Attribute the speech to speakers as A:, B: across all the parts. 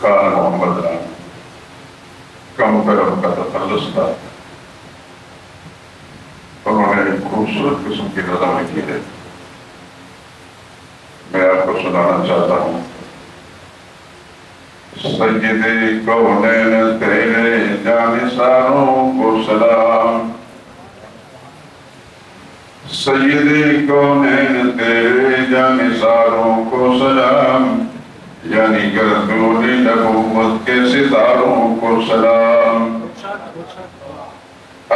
A: خان محمد رام کم کرم کا تخلص تھا. انہوں نے ایک خوبصورت قسم کی نظم کی ہے، میں آپ کو سنانا چاہتا ہوں. سید کونین تیرے جانثاروں کو سلام، سید کونین تیرے جانثاروں کو سلام، یعنی گردون نبوت کے ستاروں کو سلام.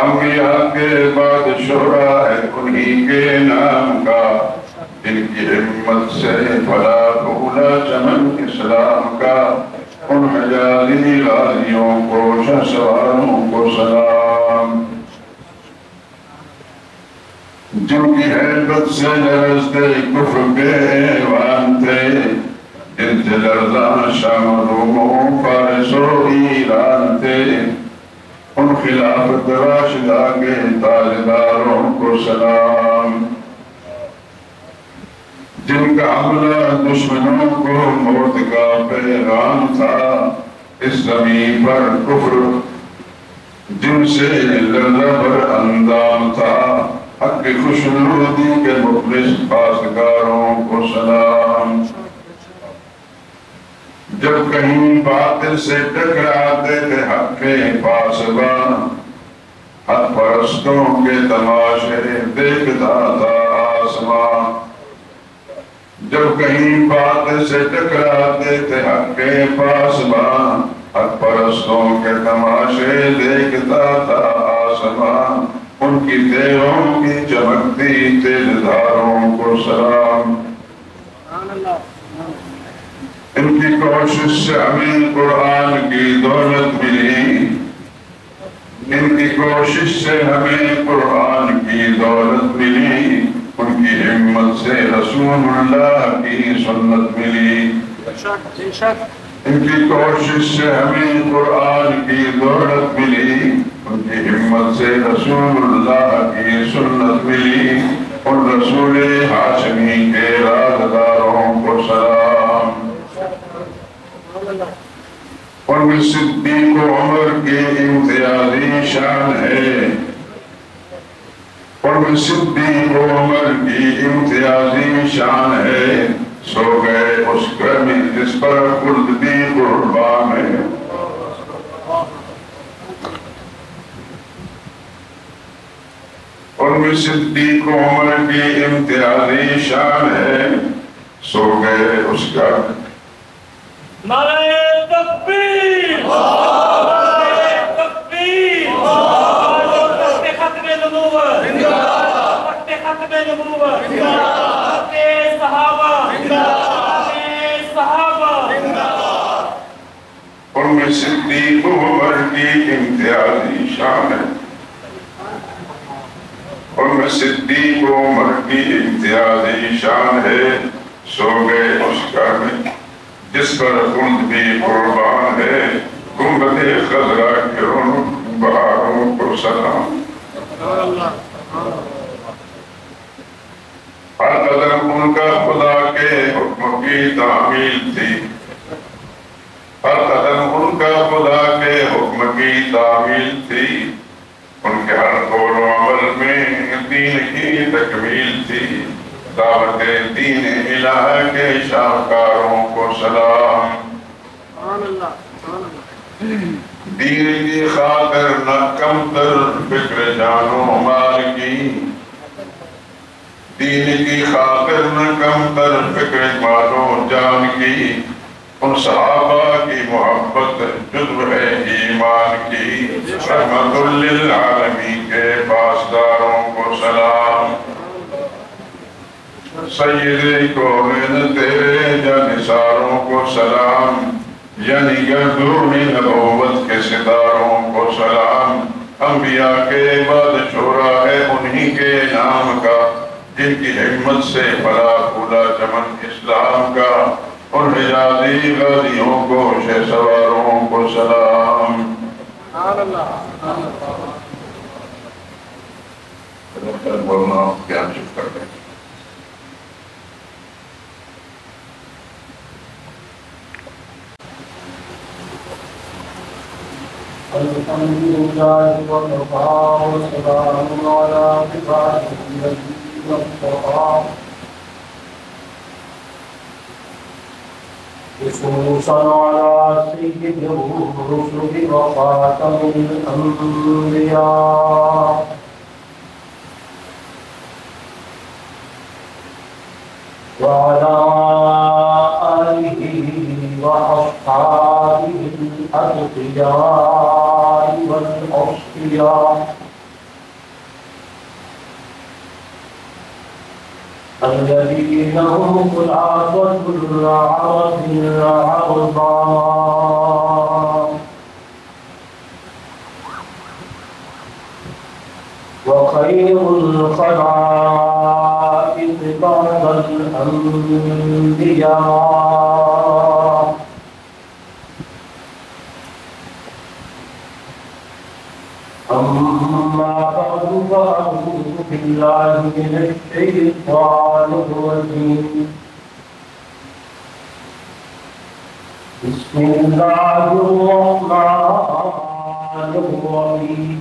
A: انبیاء کے بعد شہرا ہے انہی کے نام کا، جن کی ہمت سے بھلا پھولا چمن اسلام کا. ان حجازی غازیوں کو شہسواروں کو سلام، جن کی ہیبت سے لرزتے کفر کے ایوان تھے، جن سے لرزاں شام روم و فارس و ایران تھے. ان خلافت راشدہ کے تاجداروں کو سلام، جن کا حملہ دشمنوں کو موت کا پیغام تھا. اس زمین پر کفر جن سے لرزہ بر اندام تھا، حق کی خوشنودی کے مخلص پاسداروں کو سلام. جب کہیں باطل سے ٹکراتے تھے حق کے پاسبان، حق پرستوں کے تماشے دیکھتا تھا آسمان. جب کہیں باطل سے ٹکراتے تھے حق کے پاسبان، حق پرستوں کے تماشے دیکھتا تھا آسمان. ان کی تیغوں کی چمکتی تیز دھاروں کو سلام. ان کی کوشش سے ہمیں قرآن کی دولت ملی، ان کی کوشش سے ہمیں قرآن کی دولت ملی. ان کی ہمت سے رسول اللہ کی سنت ملی. ان کی کوشش سے ہمیں قرآن کی دولت ملی، ان کی ہمت سے رسول اللہ کی سنت ملی. ان رسول ہاشمی کے رازداروں کو سلام. ان میں صدیق و عمر کی امتیازی شان ہے، ان میں صدیق و عمر کی امتیازی شان ہے. سو گئے اس گرمی جس پر خلد بھی قربان ہے. ان میں صدیق و عمر کی امتیازی شان ہے. سو گئے اس گرمی.
B: نعرہ تکبیر، نعرہ تکبیر، وقت ختم نبوت، وقت ختم نبوت، وقت صحابہ، وقت صحابہ.
A: ان میں صدیق و عمر کی امتیازی شان ہے، ان میں صدیق و عمر کی امتیازی شان ہے. سو گئے اس گھر میں جس پر خلد بھی قربان ہے. گنبد خضرا کے ان بہاروں کو سلام. ہر قدم ان کا خدا کے حکم کی تعمیل تھی، ہر قدم ان کا خدا کے حکم کی تعمیل تھی. ان کے ہر قول و عمل میں دین کی تکمیل تھی. دعوت دین الہ کے شاہکاروں کو سلام. دین کی خاطر نہ کمتر فکر جان و مال کی، دین کی خاطر نہ کمتر فکر مال و جان کی. ان صحابہ کی محبت جزو ہے ایمان کی. رحمت للعالمین کے پاسداروں کو سلام. سید کونین تیرے جانثاروں کو سلام، یعنی گردون نبوت کے ستاروں کو سلام. انبیاء کے بعد شورا ہے انہی کے نام کا، جن کی ہمت سے پھلا پھولا چمن اسلام کا. ان حجازی غازیوں کو شہسواروں کو سلام. بولنا کیا چپ کر دیں.
C: الحمد لله وكفى وسلام على عباده الذين اصطفى خصوصا على سيد الرسل وخاتم الأنبياء وعلى آله وأصحابه الأتقياء والأصفياء الذين هم خلاصة العرب العرباء وخير الخلائق بعد الأنبياء أما بعد فأعوذ بالله من الشيطان الرجيم بسم الله الرحمن الرحيم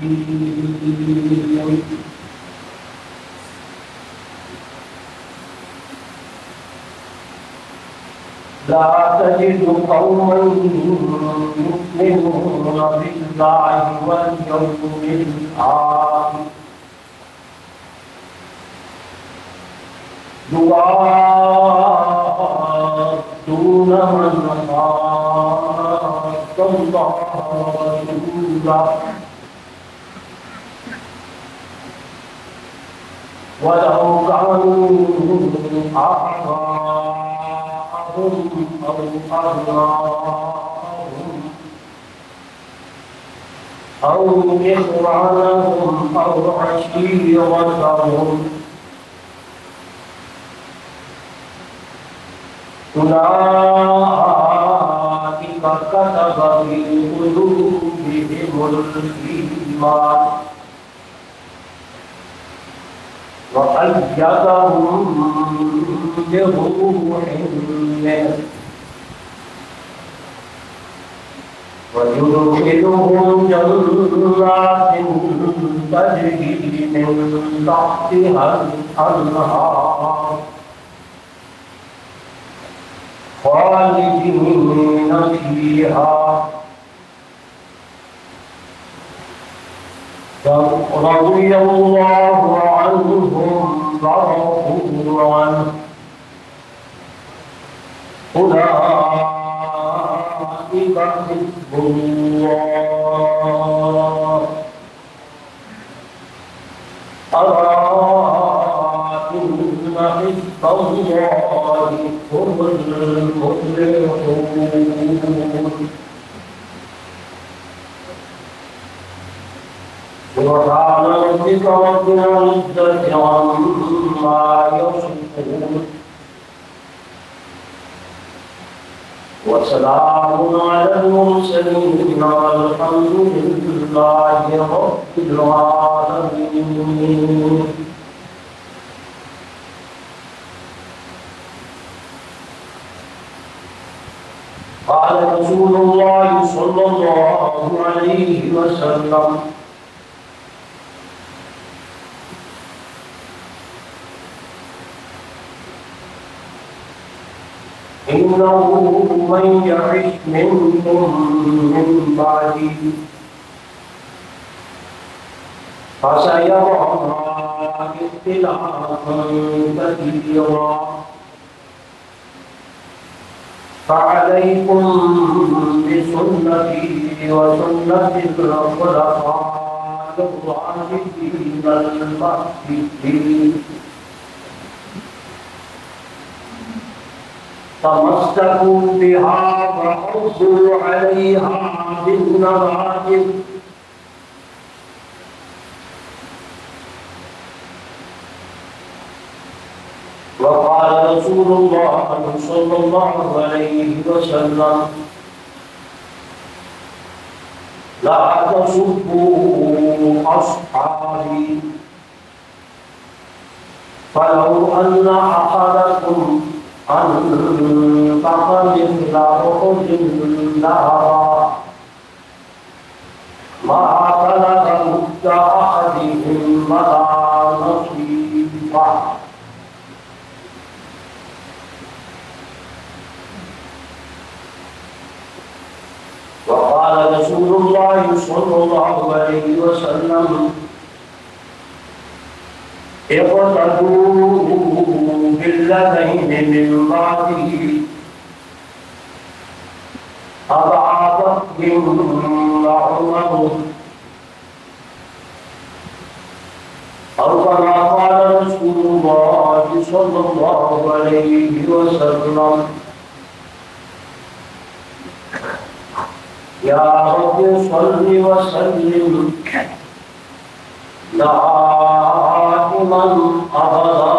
C: لا تجد قوما يؤمنون بالله واليوم الآخر يوادون من حاد الله ورسوله ولو كانوا آباءهم أو أبناءهم أو إخوانهم أو عشيرتهم أولئك كتب في قلوبهم الإيمان وأيدهم بروح منه ويدخلهم جنات تجري من تحتها الأنهار خالدين فيها رضي الله عنهم ورضوا عنه أولئك حزب الله ألا إن حزب الله هم المفلحون سبحان ربك رب العزة عما يصفون وسلام على المرسلين والحمد لله رب العالمين. قال رسول الله صلى الله عليه وسلم إنه من يعش منكم من بعدي فسيرى اختلافا كثيرا فعليكم بسنتي وسنة الخلفاء الراشدين المهديين تمسكوا بها وعضوا عليها بالنواجذ وقال رسول الله صلى الله عليه وسلم لا تسبوا أصحابي فلو أن أحدكم أنفق مثل أحد ذهبا ما بلغ مد أحدهم ولا نصيفه. وقال رسول الله صلى الله عليه وسلم اقتدوا بالذين من بعده أبا بكر وعمر أو كما قال رسول الله صلى الله عليه وسلم يا رب صل وسلم دائما أبدا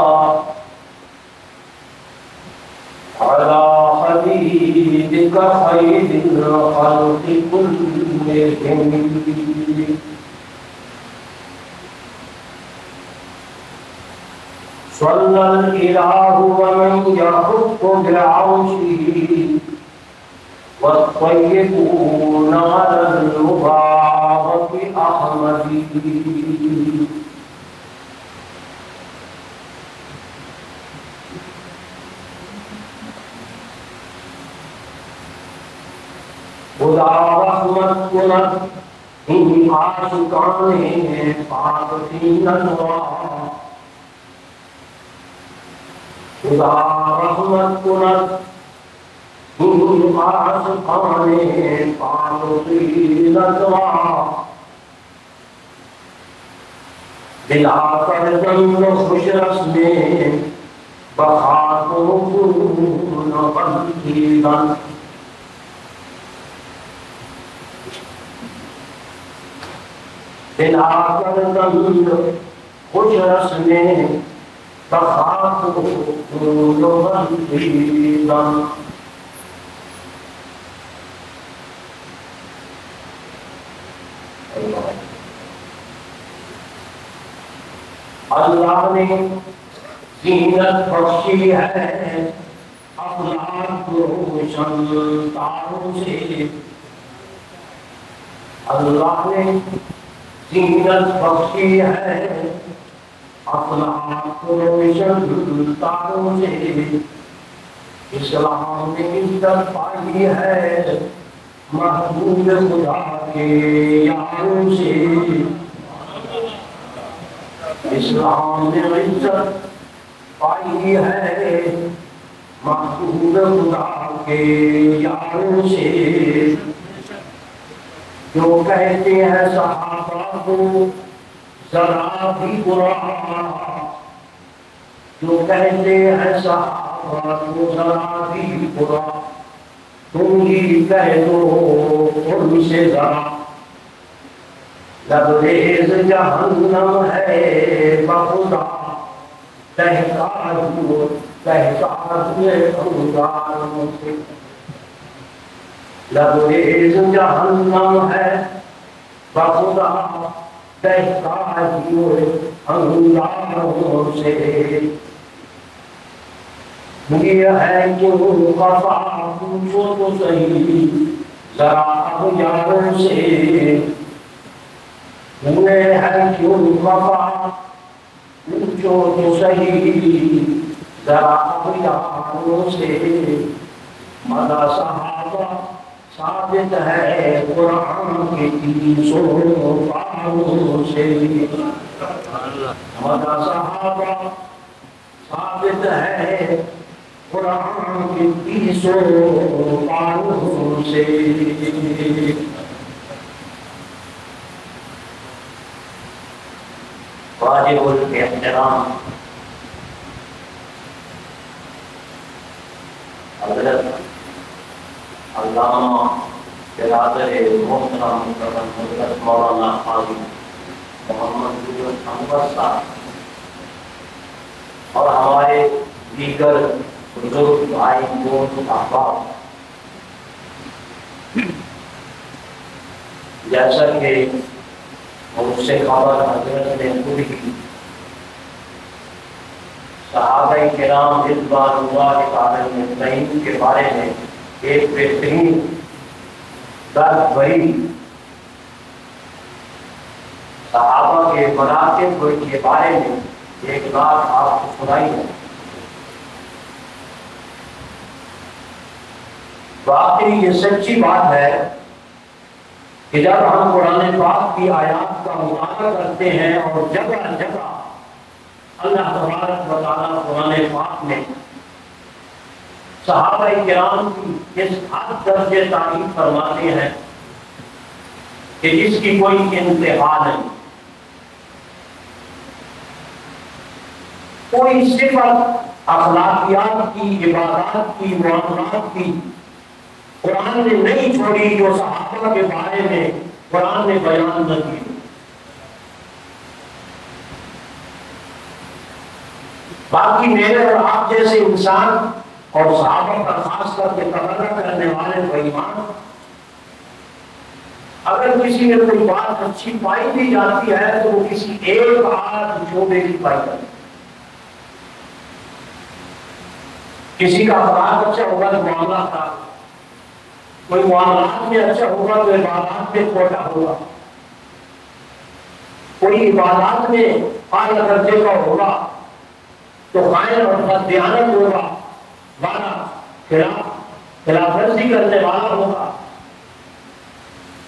C: على حبيبك خير الخلق كلهم. صلى الإله ومن يحق بعرشه والطيبون على المبارك أحمد. خدا رحمت کند ان عاشقان پاک دین انوار. خدا رحمت کند ان عاشقان پاک دین انوار. دلا کر دن خوش رسمیں بخاتوں خون بندیدن. دلا کر دن خوش رسمیں بخاتوں خون بندیدن. اللہ نے زینت بخشی ہے افلاک روشن تاروں سے. اللہ نے زینت بخشی ہے افلاک روشن تاروں سے. اسلام نے عزت پائی ہے محبوب خدا کے یاروں سے. اسلام نے عزت پائی ہے محبوب خدا کے یاروں سے. جو کہتے ہیں صحابہ کو ذرا بھی برا، جو کہتے ہیں صحابہ کو ذرا بھی برا، تم ہی کہہ دو ان سے ذرا. لبریز جہنم ہے بخدا تہکار انگاروں سے. لبریز جہنم ہے بخدا تہکار انگاروں سے. یہ ہے کیوں خفا پوچھو تو صحیح ذرا اب یاروں سے. ہوئے ہے کیوں خفا پوچھو تو صحیح ذرا اب یاروں سے. مدہ صحابہ ثابت ہے قرآن کے 300 پاروں سے. مدہ صحابہ ثابت ہے قرآن کے 300 پاروں سے. واجب الاحترام حضرت علامہ برادر محترم حضرت مولانا قاضی محمد یونس انور صاحب اور ہمارے دیگر بزرگ بھائی دوست احباب، جیسا کہ مجھ سے خبر حضرت نے خود کی صحابہ کرام رضوان اللہ تعالی اجمعین کے بارے میں ایک بہترین درد بھری صحابہ کے مناقب کے بارے میں ایک بات آپ کو سنائی ہے۔ واقعی یہ سچی بات ہے کہ جب ہم قرآن پاک کی آیات کا مطالعہ کرتے ہیں اور جگہ جگہ اللہ تبارک و تعالیٰ قرآن پاک میں صحابہ کرام کی اس حد درجے تعریف فرماتے ہیں کہ جس کی کوئی انتہا نہیں، کوئی صفت اخلاقیات کی، عبادات کی، معاملات کی قرآن نے نہیں چھوڑی جو صحابہ کے بارے میں قرآن نے بیان نہ کی۔ باقی میرے اور آپ جیسے انسان اور صحابہ کا خاص کر کے تبصرہ کرنے والے بےایمان، اگر کسی میں کوئی بات اچھی پائی بھی جاتی ہے تو وہ کسی ایک آدھ شعبے کی پائی جاتی ہے۔ کسی کا اخلاق اچھا ہوگا تو معاملہ خراب، کوئی معاملات میں اچھا ہوگا تو عبادات میں کھوٹا ہوگا، کوئی عبادات میں اعلیٰ درجے کا ہوگا تو خائن اور بددیانت ہوگا، والا خلاف ورزی کرنے والا ہوگا۔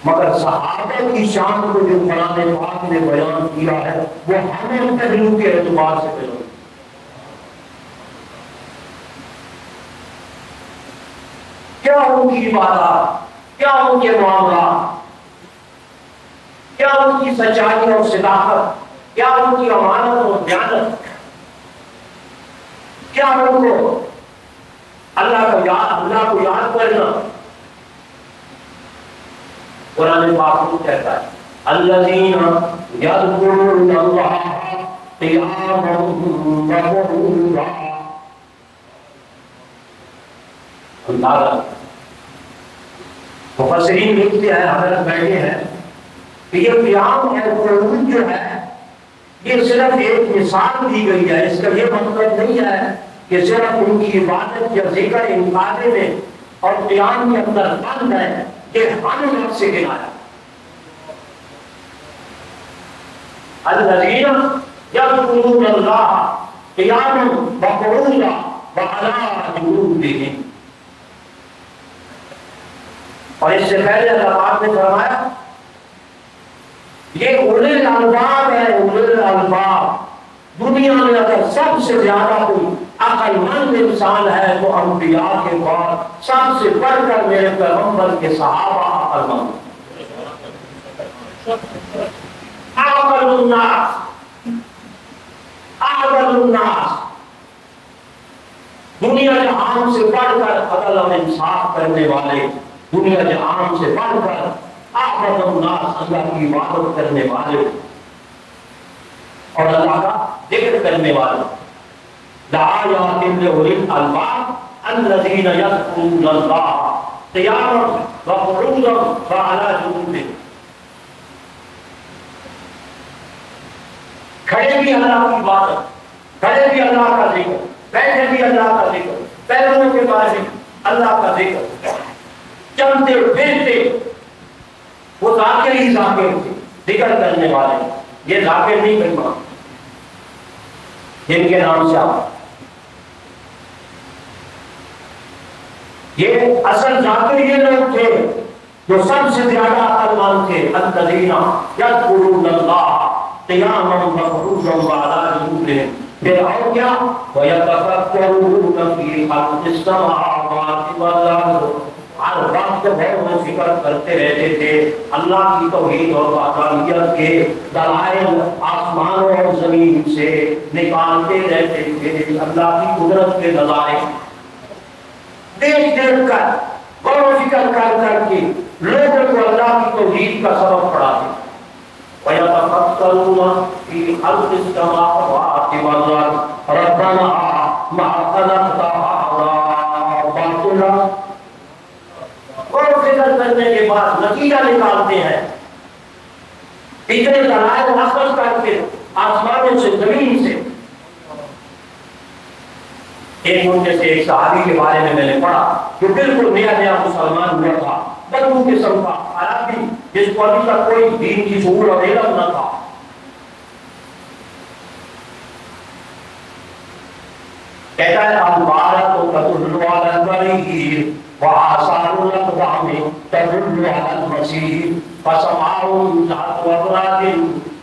C: مگر صحابہ کی شان کو جو قرآن پاک نے بیان کیا ہے وہ ہمیں پہلو کے اعتبار سے پہلو، کیا ان کی عبادات، کیا ان کے معاملات، کیا ان کی سچائی اور صداقت، کیا ان کی امانت اور دیانت، کیا ان کو اللہ کو یاد کرنا۔ قرآن پاک کو کہتا ہے الذین یذکرون اللہ قیاما وقعودا، اندازہ مفسرین لکھتے ہیں، حضرت بیٹھے ہیں کہ یہ قیام اور قعود جو ہے یہ صرف ایک مثال دی گئی ہے، اس کا یہ مطلب نہیں ہے کہ صرف ان کی عبادت یا ذکر انفرادی میں اور قیام کے اندر بند ہے، یہ ہم لوگ سے گنایا۔ الذین یذکرون اللہ قیاما وقعودا وعلی جنوبہم، اور اس سے پہلے اللہ پاک نے فرمایا یہ اولو الالباب ہے، اولو الالباب۔ دنیا میں اگر سب سے زیادہ کوئی عقل مند انسان ہے تو انبیاء کے بعد سب سے بڑھ کر میرے پیغمبر کے صحابہ عقل مند، اعقل الناس، اعقل الناس، دنیا جہان سے بڑھ کر عدل و انصاف کرنے والے، دنیا جہان سے بڑھ کر اعبد الناس، اللہ کی عبادت کرنے والے اور اللہ کا ذکر کرنے والے۔ لآیات لأولی الألباب الذین یذکرون اللہ قیاما وقعودا وعلی جنوبہم، کھڑے بھی اللہ کی عبادت، کھڑے بھی اللہ کا ذکر، بیٹھے بھی اللہ کا ذکر، پیروں کے بارے میں اللہ کا ذکر، چلتے پھرتے وہ ذاکر ہی ذاکر تھے، ذکر کرنے والے، یہ ذاکر نہیں بننا جن کے نام سے آپ، یہ اصل ذاکر یہ لوگ تھے جو سب سے زیادہ عقل مند تھے۔ الذین یذکرون اللہ قیاما وقعودا وعلی جنوبہم، پھر اور کیا وَيَتَفَكَّرُونَ فِي خَلْقِ السَّمَاوَاتِ وَالْأَرْضِ، ہر وقت وہ فکر کرتے رہتے تھے اللہ کی توحید اور وحدانیت کے دلائل آسمانوں اور زمین سے نکالتے رہتے تھے، اللہ کی قدرت کے دلائل دیکھ دیکھ کر غور و فکر کر کر کے لوگوں کو اللہ کی توحید کا سبب پڑھاتے۔ وَيَتَفَكَّرُونَ فِي خَلْقِ السَّمَاوَاتِ وَالْأَرْضِ رَبَّنَا مَا خَلَقْتَ هَذَا بَاطِلًا، اور فکر کرنے کے بعد نتیجہ نکالتے ہیں، اتنے دلائل اخذ کر کے آسمانوں سے زمین سے۔ ایک منٹے سے ایک صحابی کے بارے میں نے پڑھا جو بالکل نیا نیا مسلمان ہوا تھا، بدو قسم کا عربی، جس کو ابھی تک کوئی دین کی شعور اور علم نہ تھا، کہتا ہے البارۃ تدل علی البعیر وآثار الاقدام تدل علی المسیر فسماء ذات ابراج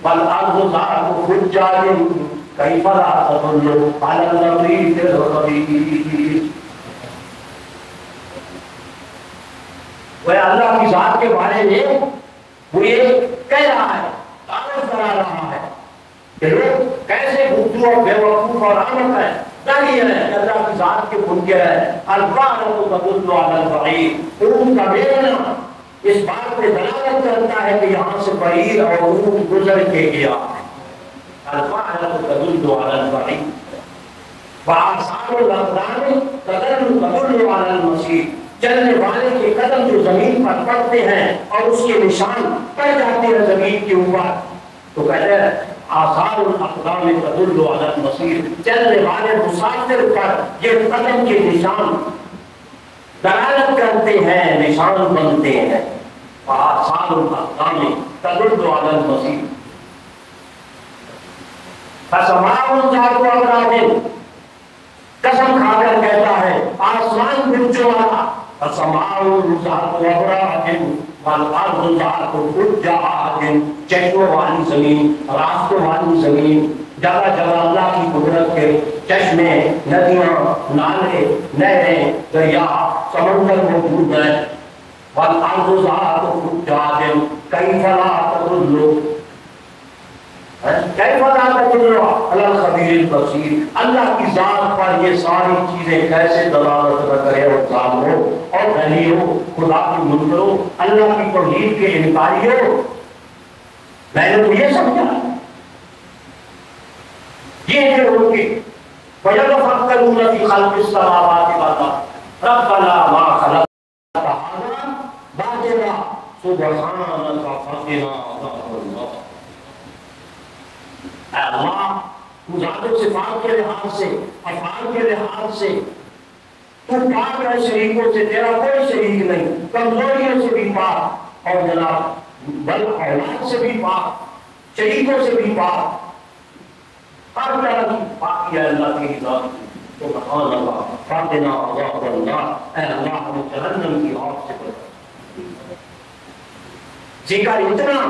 C: والارض ذات فجاج کیف لا تدل علی اللطیف الخبیر. وہ اللہ کی ذات کے بارے میں وہ یہ کہہ رہا ہے، تعارف کرا رہا ہے کہ لوگ کیسے بدھو اور بے وقوف اور احمق ہیں. نہیں ہے کہ اللہ کی ذات کے منکر ہے. البارۃ تدل علی البعیر، اونٹ کا بیلنا اس بات پہ دلالت کرتا ہے کہ یہاں سے بعیر اور اونٹ گزر کے گیا. البارۃ تدل علی البعیر وآثار الاقدام تدل علی المسیر، چلنے والے کے قدم جو زمین پر پڑتے ہیں اور اس کے نشان پڑ جاتے ہیں زمین کے اوپر، تو کہتے ہیں آثار الاقدام تدل علی المسیر، چلنے والے مسافر پر یہ قدم کے نشان دلالت کرتے ہیں، نشان بنتے ہیں. آثار الاقدام تدل علی المسیر. فسماء ذات ابراج، قسم کھا کر کہتا ہے آسمان برجوں والا. فسماء ذات ابراج والارض ذات فجاج، چشموں والی زمین، راستوں والی زمین، جگہ جگہ اللہ کی قدرت کے چشمے، ندیاں، نالے، نہریں، دریا، سمندر موجود ہیں. والارض ذات فجاج کیف لا تدل کیف لا تدل علی الخبیر البصیر. اللہ کی ذات پر یہ ساری چیزیں کیسے دلالت نہ کرے اور ظالمو اور غنیو، خدا کی منکرو، اللہ کی توحید کے انکاریو. میں نے تو یہ سمجھا یہ جو ان کے وَيَتَفَكَّرُونَ فِي خَلْقِ السَّمَاوَاتِ وَالْأَرْضِ رَبَّنَا مَا خَلَقْتَ هَذَا بَاطِلًا سُبْحَانَكَ فَقِنَا عَذَابَ النَّارِ. اے اللہ، تو ذات و صفات کے لحاظ سے، افعال کے لحاظ سے تو پاک ہے شریکوں سے، تیرا کوئی شریک نہیں، کمزوریوں سے بھی پاک، اور جناب بل اولاد سے بھی پاک، شریکوں سے بھی پاک، ہر طرح کی پاکی ہے اللہ کی ذات کی. سبحان اللہ فقنا عذاب النار. اے اللہ ہمیں جہنم کی آگ سے بچا. ذکر اتنا،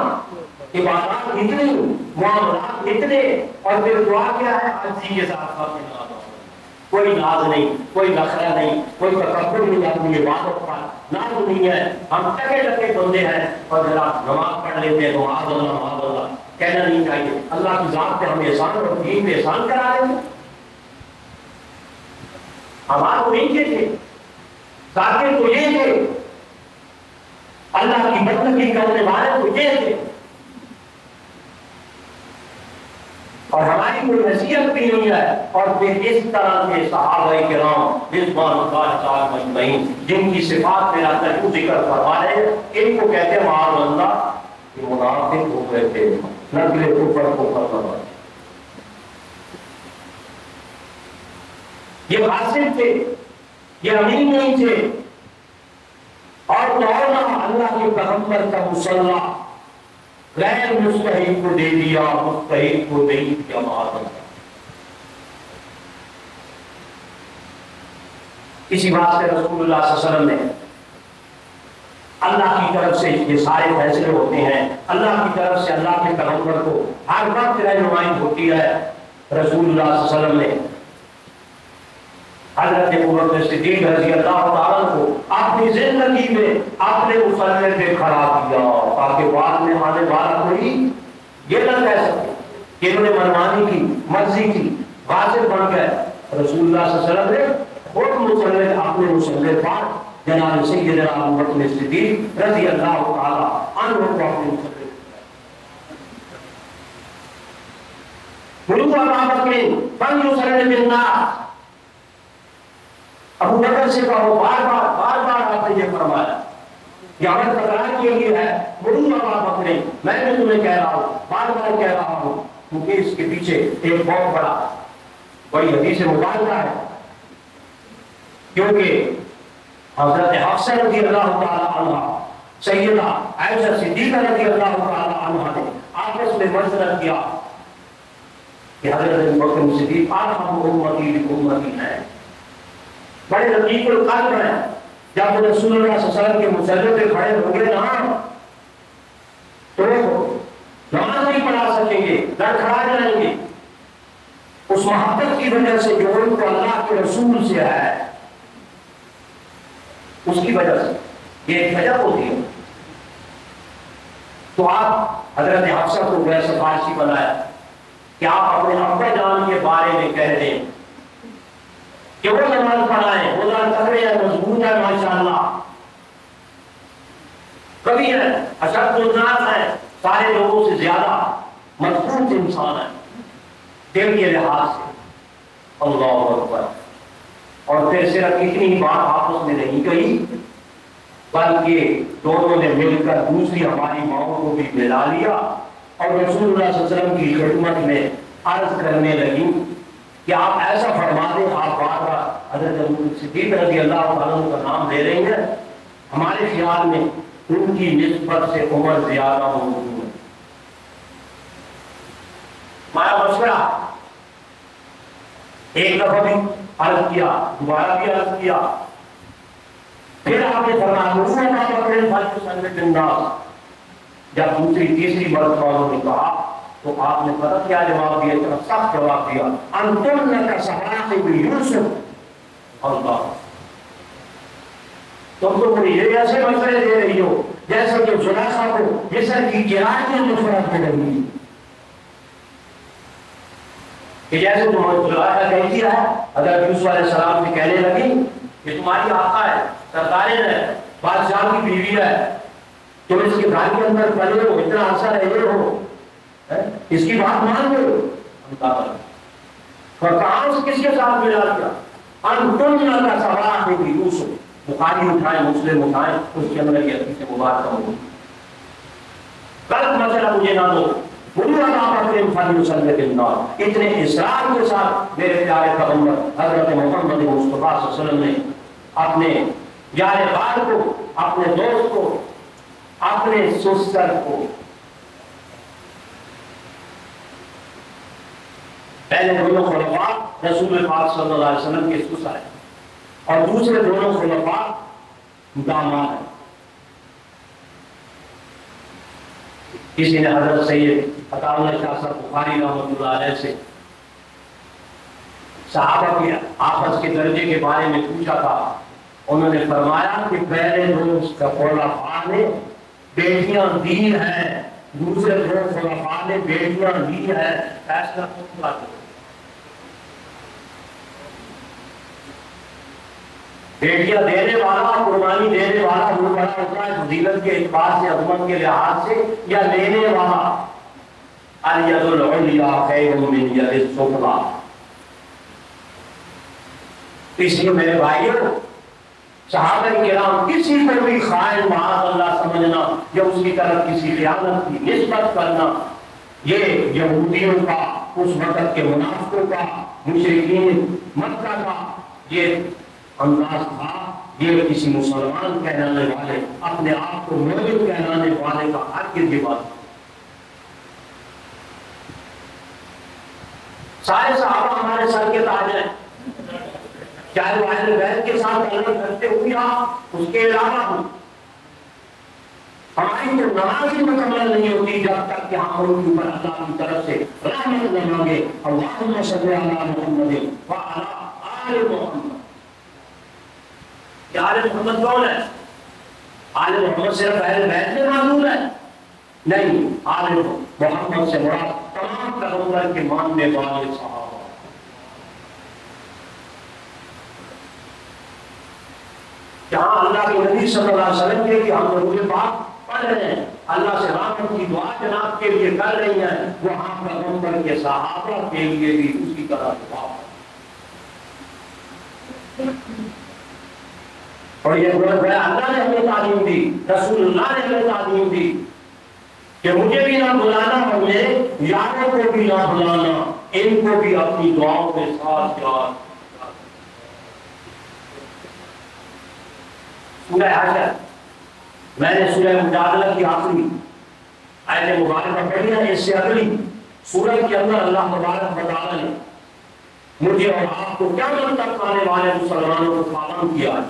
C: عبادات اتنی، معاملات اتنے، اور پھر دعا کیا ہے عاجزی کے ساتھ فقنا عذاب. کوئی ناز نہیں، کوئی نخرہ نہیں، کوئی تکبر نہیں اپنی عبادت پر، ناز نہیں ہے. ہم ٹکے ٹکے بندے ہیں اور ذرا نماز پڑھ لیتے ہیں تو معاذ اللہ معاذ اللہ کہنا نہیں چاہیے. اللہ کی ذات پہ ہم احسان اور دین پہ احسان کرا رہے ہیں. ہمارے تو نہیں تھے، ذاکر تو یہ تھے، اللہ کی بندگی کرنے والے تو یہ تھے، اور ہماری کوئی حیثیت بھی نہیں ہے. اور پھر اس طرح کے صحابہ کرام رضوان اللہ تعالی اجمعین جن کی صفات میں اللہ تعالی ذکر فرما رہے ہیں، ان کو کہتے ہیں معاذ اللہ کہ منافق ہو گئے تھے، نقل کفر کو ختم. یہ فاسق تھے، یہ امین نہیں تھے. اور توڑنا اللہ کے پیغمبر کا مسلح غیر مستحق کو دے دیا، مستحق کو نہیں دیا. معاذ اللہ. اسی بات سے رسول اللہ صلی اللہ علیہ وسلم نے اللہ کی طرف سے یہ سارے فیصلے ہوتے ہیں، اللہ کی طرف سے اللہ کے پیغمبر کو ہر وقت رہنمائی ہوتی ہے. رسول اللہ صلی اللہ علیہ وسلم نے حضرت ابوبکر صدیق رضی اللہ تعالیٰ کو اپنی زندگی میں اپنے مسلح پہ کھڑا کیا تاکہ بعد میں آنے والا کوئی یہ نہ کہہ سکے کہ انہوں نے منمانی کی، مرضی کی، غاصب بن گئے. رسول اللہ صلی اللہ علیہ وسلم نے خود مسلح اپنے مسلح پر جناب سیدنا ابوبکر صدیق رضی اللہ تعالیٰ عنہ کو اپنے مسلح مروا ابوبکر فن یسلم بالناس. ابو بکر سے کہو، بار بار آپ نے یہ فرمایا، یہ عمل تکرار کے لیے ہے. مروا ابوبکر، میں بھی تمہیں کہہ رہا ہوں، بار بار کہہ رہا ہوں، کیونکہ اس کے پیچھے ایک بہت بڑی حدیث مبارکہ ہے. کیونکہ حضرت حفصہ رضی اللہ تعالی عنہ، سیدہ عائشہ صدیقہ رضی اللہ تعالی عنہ نے آپس میں مشورہ کیا کہ حضرت بکر صدیق ارحم امتی بامتی ہیں، بڑے رقیق القلب ہیں. جب رسول اللہ صلی اللہ علیہ وسلم کے مسلح پہ کھڑے ہوں گے نا تو نماز نہیں پڑھا سکیں گے، لڑکھڑا جائیں گے. اس محبت کی وجہ سے جو ان کو اللہ کے رسول سے ہے، اس کی وجہ سے یہ ایک وجہ ہوتی ہے. تو آپ حضرت حفصہ کو ویسے فارسی بنایا کہ آپ اپنے ابا جان کے بارے میں کہہ دیں کہ وہ نماز پڑھائیں، وہ جان تکڑے ہیں، مضبوط ہے ماشاءاللہ، کبھی ہے اشد الناس ہیں، سارے لوگوں سے زیادہ مضبوط انسان ہے دل کے لحاظ سے. اللہ اکبر. اور پھر صرف اتنی بات آپس میں نہیں کہی بلکہ دونوں نے مل کر دوسری ہماری ماؤں کو بھی ملا لیا اور رسول اللہ صلی اللہ علیہ وسلم کی خدمت میں عرض کرنے لگی کہ آپ ایسا فرما دیں. آپ بار بار حضرت ابو بکر صدیق رضی اللہ تعالیٰ کا نام لے رہی ہیں، ہمارے خیال میں ان کی نسبت سے عمر زیادہ موجود ہے. ہمارا مشورہ ایک دفعہ بھی عرض کیا، دوبارہ بھی عرض کیا، پھر آپ نے فرمایا جب دوسری تیسری مرتبہ انہوں نے کہا تو آپ نے پتہ کیا جواب دیا؟ اتنا سخت جواب دیا، انتم کصواحب یوسف. اللہ، تم تو مجھے یہ ایسے مشورے دے رہی ہو جیسے کہ زلیخا کو مصر کی قرآن میں مشورہ دے رہی ہے کہ جیسے تمہیں زلیخا کہتی ہے اگر یوسف علیہ السلام سے کہنے لگی کہ تمہاری آقا ہے، سردارین ہے، بادشاہ کی بیوی ہے، تم اس کے گھر کے اندر پلے ہو، اتنا عرصہ رہے ہو، اس کی بات مان لو. اور کہاں سے کس کے ساتھ ملا دیا؟ انتم کصواحب یوسف. بخاری اٹھائیں، مسلم اٹھائیں، اس کے اندر یہ حدیث مبارکہ ہوگی. غلط مسئلہ مجھے نہ دو. اتنے اصرار کے ساتھ میرے پیارے پیغمبر حضرت محمد مصطفیٰ صلی اللہ علیہ وسلم نے اپنے یار غار کو، اپنے دوست کو، اپنے سسر کو، پہلے دونوں خلفاء رسول پاک صلی اللہ علیہ وسلم کے سسر ہیں اور دوسرے دونوں خلفاء داماد ہیں. کسی نے حضرت سید عطا اللہ شاہ صاحب بخاری رحمۃ اللہ علیہ سے صحابہ کے آپس کے درجے کے بارے میں پوچھا تھا. انہوں نے فرمایا کہ پہلے دو خلفاء نے بیٹیاں دی ہیں، دوسرے دو خلفاء نے بیٹیاں دی ہیں، فیصلہ خود کرو. بیٹیاں دینے والا، قربانی دینے والا وہ بڑا ہوتا ہے فضیلت کے اعتبار سے، عظمت کے لحاظ سے، یا لینے والا؟ الید العلیٰ خیر من ید السفلیٰ. اس لیے میرے بھائیوں، صحابہ کرام کسی کو بھی خائن معاذ اللہ سمجھنا یا اس کی طرف کسی خیانت کی نسبت کرنا، یہ یہودیوں کا، اس وقت کے منافقوں کا، مشرکین مکہ کا یہ انداز تھا. یہ کسی مسلمان کہلانے والے، اپنے آپ کو مومن کہلانے والے کا ہرگز یہ بات. سارے صحابہ ہمارے سر کے تاج ہیں، چاہے وہ اہل بیت کے ساتھ تعلق کرتے ہوئے آپ اس کے علاوہ ہوں. ہماری تو نماز ہی مکمل نہیں ہوتی جب تک کہ ہم ان کے اوپر اللہ کی طرف سے رحمت نہ مانگے. اللہم صلی علی محمد وعلی آل محمد. آل محمد کون ہے؟ آل محمد صرف اہل بیت میں معلوم ہے؟ نہیں، آل محمد سے مراد تمام پیغمبر کے ماننے والے صحابہ. جہاں اللہ کے نبی صلی اللہ علیہ وسلم کے کہ ہم درود پاک پڑھ رہے ہیں، اللہ سے رحمت کی دعا جناب کے لیے کر رہی ہیں، وہاں پیغمبر کے صحابہ کے لیے بھی اسی طرح دعا. اور یہ اللہ نے ہمیں تعلیم دی، رسول اللہ نے ہمیں تعلیم دی کہ مجھے بھی نہ بلانا، ہمیں یاروں کو بھی نہ بلانا، ان کو بھی اپنی دعاؤں کے ساتھ یاد. سورہ حشر، میں نے سورہ مجادلہ کی آخری آیت مبارکہ پڑھی ہے، اس سے اگلی سورج کے اندر اللہ تبارک و تعالیٰ نے مجھے اور آپ کو قیامت تک آنے والے مسلمانوں کو پابند کیا ہے.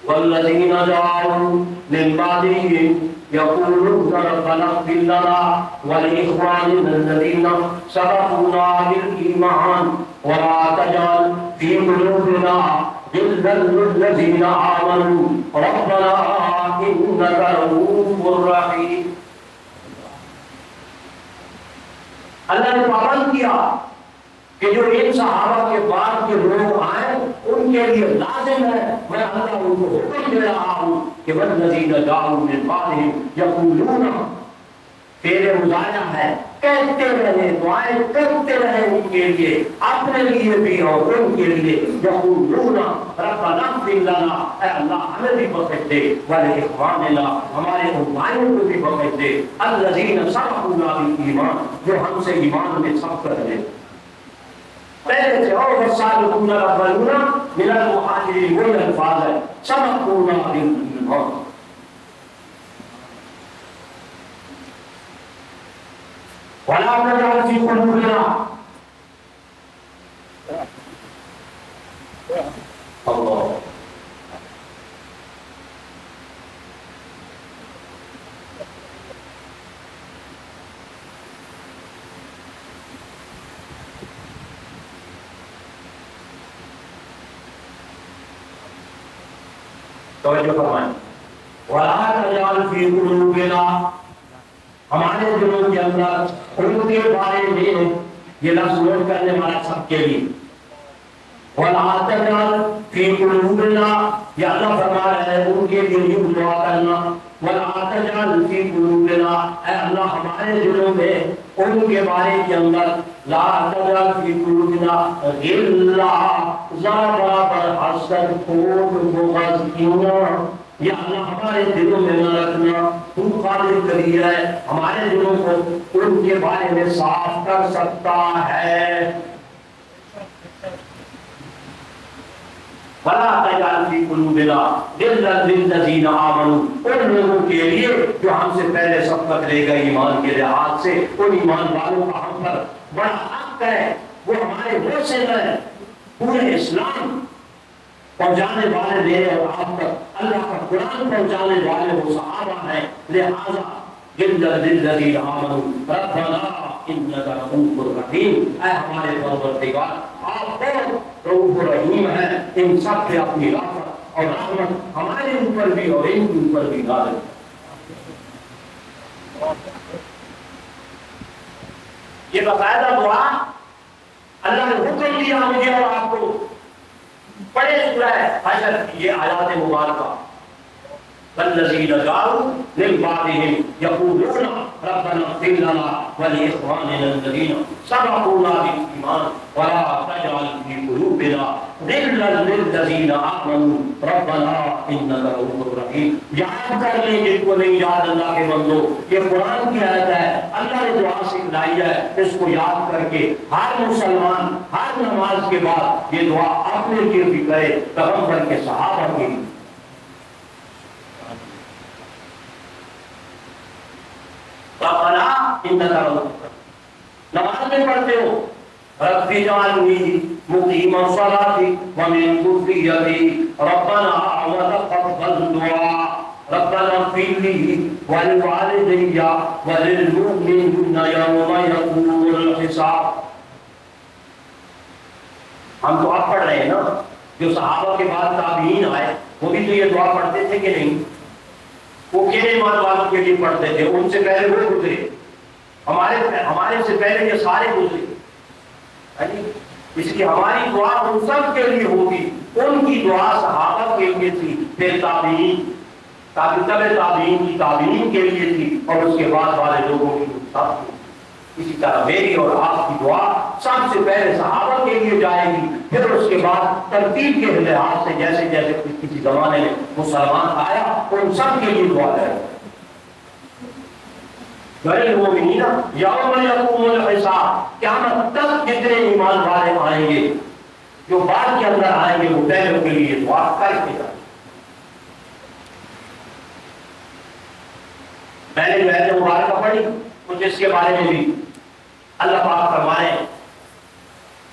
C: والذین جاءوا من بعدهم يقولون ربنا اغفر لنا ولإخواننا الذين سبقونا بالإيمان ولا تجعل في قلوبنا غلا للذين آمنوا ربنا إنك رؤوف رحيم. اللہ نے پابند کیا کہ جو ان صحابہ کے بعد کے لوگ آئے ان کے لیے لازم ہے میں اللہ ان کو حکم دے رہا ہوں کہ والذین جاءوا من بعدهم یقولون فعل مضارع ہے کہتے رہے دعائیں کرتے رہے ان کے لیے اپنے لیے بھی اور ان کے لیے یقولون ربنا اغفر لنا اے اللہ ہمیں بھی بخش دے ولاخواننا ہمارے ان بھائیوں کو بھی بخش دے الذین سبقونا بالایمان جو ہم سے ایمان میں سبق کرتے ہیں. پہلے سے اور والسابقون الاولون من المہاجرین وہ الفاظ ہے سبقونا بالایمان. ولا تجعل في قلوبنا اللہ توجہ فرمائیں. ولا تجعل في قلوبنا ہمارے دلوں کے اندر ان کے بارے میں یہ لفظ نوٹ کرنے والا سب کے لیے وَلَا تَجْعَلْ فِي قُلُوبِنَا یا اللہ فرما رہے ہیں ان کے لیے یوں دعا کرنا وَلَا تَجْعَلْ فِي قُلُوبِنَا اے اللہ ہمارے دلوں میں ان کے بارے کے اندر لا تجعل فی قلوبنا غلا ذرا برابر حسد کھوٹ بغض کینہ یا اللہ ہمارے دلوں میں نہ رکھنا. تو قادر قدیر ہے ہمارے دلوں کو ان کے بارے میں صاف کر سکتا ہے. وَلَا تَجْعَلْ فِي قُلُوبِنَا غِلًّا لِلَّذِينَ آمَنُوا ان لوگوں کے لیے جو ہم سے پہلے سبقت لے گئے ایمان کے لحاظ سے ان ایمان والوں کا ہم پر بڑا حق ہے وہ ہمارے مرشد ہیں پورے اسلام پہنچانے والے میرے اور آپ تک اللہ کا قرآن پہنچانے والے وہ صحابہ ہیں. لہذا غِلًّا لِلَّذِينَ آمَنُوا رَبَّنَا إِنَّكَ رَءُوفٌ رَحِيمٌ اے ہمارے پروردگار آپ بہت رؤوف رحیم ہیں. ان سب سے اپنی رحمت اور رحمت ہمارے اوپر بھی اور ان کے اوپر بھی نازل. یہ باقاعدہ دعا اللہ نے حکم دیا مجھے اور آپ کو. پڑھے سورہ حشر یہ آیات مبارکہ والذین جاءوا من بعدهم یقولون ربنا اغفر لنا ولإخواننا الذین سبقونا بالایمان ولا تجعل في قلوبنا غلا للذین آمنوا ربنا انک رؤوف رحیم. یاد کر لیں جن کو نہیں یاد اللہ کے بندو یہ قرآن کی آیت ہے اللہ نے دعا سکھلائی ہے اس کو یاد کر کے ہر مسلمان ہر نماز کے بعد یہ دعا اپنے لیے بھی کرے پیغمبر کے صحابہ کے لیے. ربنا انک رؤوف نماز میں پڑھتے ہو رب اجعلنی مقیم الصلاۃ ومن ذریتی ربنا وتقبل دعاء ربنا اغفر لي ولوالدي وللمؤمنين يوم يقوم الحساب. ہم دعا پڑھ رہے ہیں نا جو صحابہ کے بعد تابعین آئے وہ بھی تو یہ دعا پڑھتے تھے کہ نہیں. وہ کن ایمان والوں کے لیے پڑھتے تھے ان سے پہلے وہ گزرے ہمارے سے پہلے یہ سارے گزرے اس لیے ہماری دعا ان سب کے لیے ہوگی. ان کی دعا صحابہ کے لیے تھی پھر تابعین تابعین کی تابعین کے لیے تھی اور اس کے بعد والے لوگوں کی سب کی. اسی طرح میری اور آپ کی دعا سب سے پہلے صحابہ کے لیے جائے گی پھر اس کے بعد ترتیب کے لحاظ سے جیسے جیسے کسی زمانے میں مسلمان آیا ان سب کے لیے دعا جائے گی. وَلِلْمُؤْمِنِينَ يَوْمَ يَقُومُ الْحِسَابُ قیامت تک جتنے ایمان والے آئیں گے جو بعد کے اندر آئیں گے وہ پہلے کے لیے دعا کر کے جائیں. میں نے جو ہے مبارکہ پڑھی کچھ اس کے بارے میں بھی اللہ پاک فرمائے